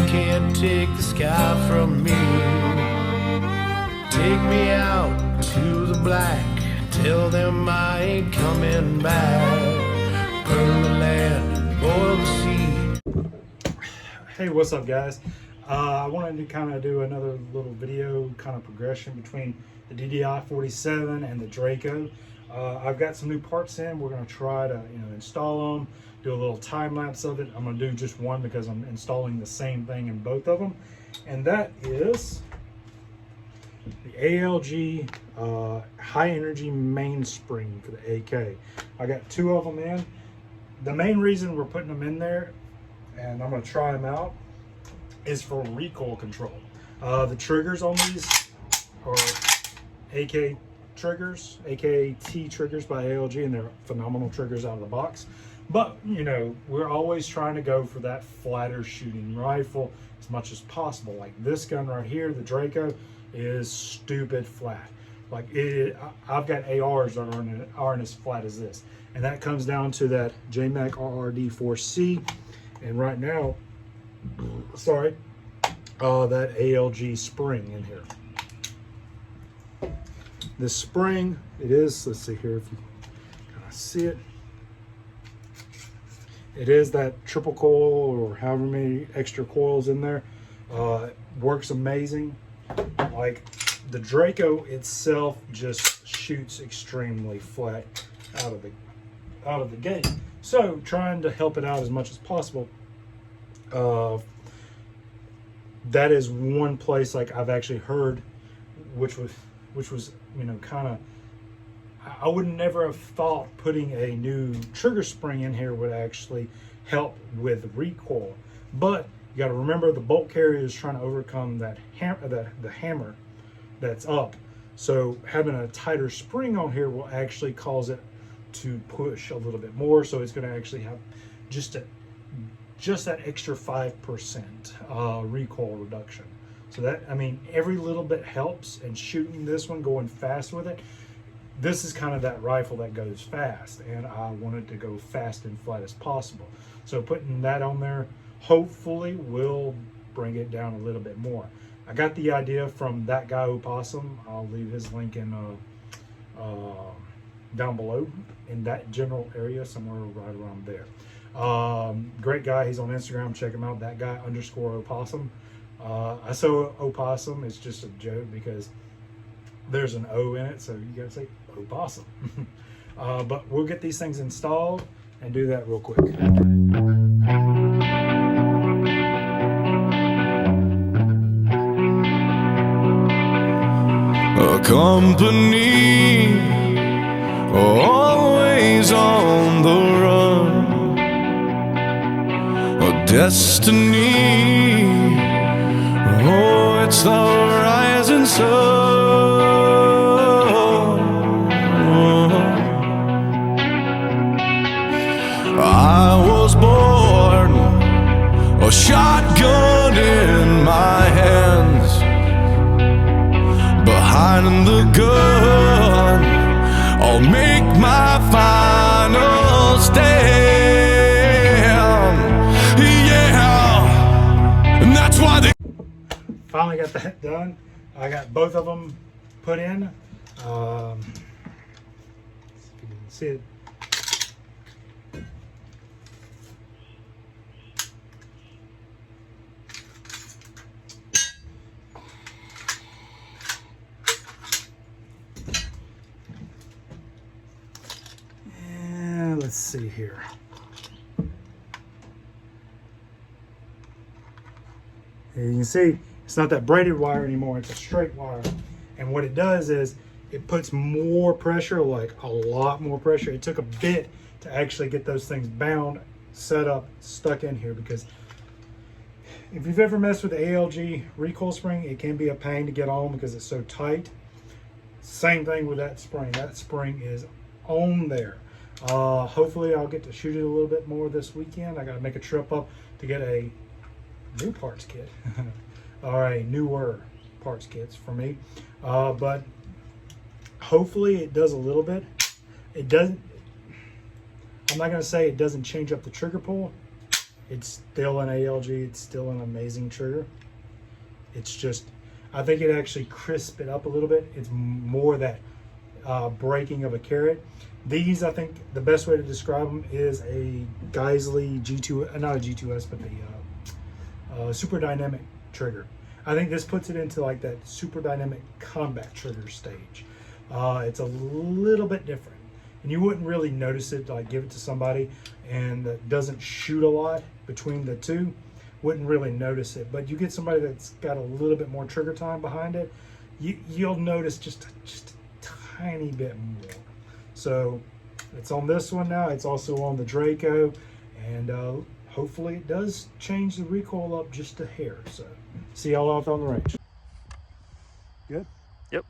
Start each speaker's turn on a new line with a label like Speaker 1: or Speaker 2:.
Speaker 1: can't take the sky from me. Take me out to the black, tell them I ain't coming back. Burn the land, boil the sea.
Speaker 2: Hey, what's up guys? I wanted to kind of do another little video kind of progression between the DDI 47 and the Draco. I've got some new parts in. We're going to try to install them, do a little time lapse of it. I'm going to do just one because I'm installing the same thing in both of them, and that is the ALG high energy mainspring for the AK. I got two of them in. The main reason we're putting them in there, and I'm going to try them out, is for recoil control. The triggers on these are AK triggers, AKT triggers by ALG, and they're phenomenal triggers out of the box. But we're always trying to go for that flatter shooting rifle as much as possible. Like this gun right here, the Draco, is stupid flat. Like I've got ARs that aren't as flat as this, and that comes down to that JMAC RRD4C, and right now, sorry, that ALG spring in here. This spring, it is, let's see here if you kind of see it. It is that triple coil or however many extra coils in there. Works amazing. Like the Draco itself just shoots extremely flat out of the gate. So trying to help it out as much as possible. That is one place like I've actually heard, which was kind of, I would never have thought putting a new trigger spring in here would actually help with recoil. But you got to remember, the bolt carrier is trying to overcome that the hammer that's up. So having a tighter spring on here will actually cause it to push a little bit more. So it's going to actually have just that extra 5% recoil reduction. So that, I mean, every little bit helps, and shooting this one, going fast with it, this is kind of that rifle that goes fast, and I wanted to go fast and flat as possible. So putting that on there hopefully will bring it down a little bit more. I got the idea from that guy Opossum. I'll leave his link in down below in that general area, somewhere right around there. Great guy. He's on Instagram. Check him out. That guy _Opossum. I saw Opossum. It's just a joke because there's an O in it, so you gotta say Opossum. But we'll get these things installed and do that real quick.
Speaker 3: A company always on the run, a destiny, oh, it's the rising sun. I was born a shotgun in my hands, behind the gun I'll make my final stand. Yeah, and that's why they
Speaker 2: finally got that done. I got both of them put in. See if you can see it. Let's see here. And you can see it's not that braided wire anymore, it's a straight wire. And what it does is it puts more pressure, like a lot more pressure. It took a bit to actually get those things bound, set up, stuck in here, because if you've ever messed with the ALG recoil spring, it can be a pain to get on because it's so tight. Same thing with that spring. That spring is on there. Hopefully I'll get to shoot it a little bit more this weekend. I got to make a trip up to get a new parts kit or a newer parts kits for me. But hopefully it does a little bit. It doesn't, I'm not going to say it doesn't change up the trigger pull, It's still an ALG. It's still an amazing trigger. It's just, I think it actually crisps it up a little bit. It's more that breaking of a carrot. These, I think the best way to describe them is a Geisley G2, not a G2S, but the super dynamic trigger. I think this puts it into like that super dynamic combat trigger stage. It's a little bit different, and you wouldn't really notice it. Like give it to somebody and that doesn't shoot a lot between the two, wouldn't really notice it. But you get somebody that's got a little bit more trigger time behind it, you'll notice just a tiny bit more. So it's on this one now. It's also on the Draco, and hopefully it does change the recoil up just a hair. So see y'all out on the range. Good?
Speaker 4: Yep.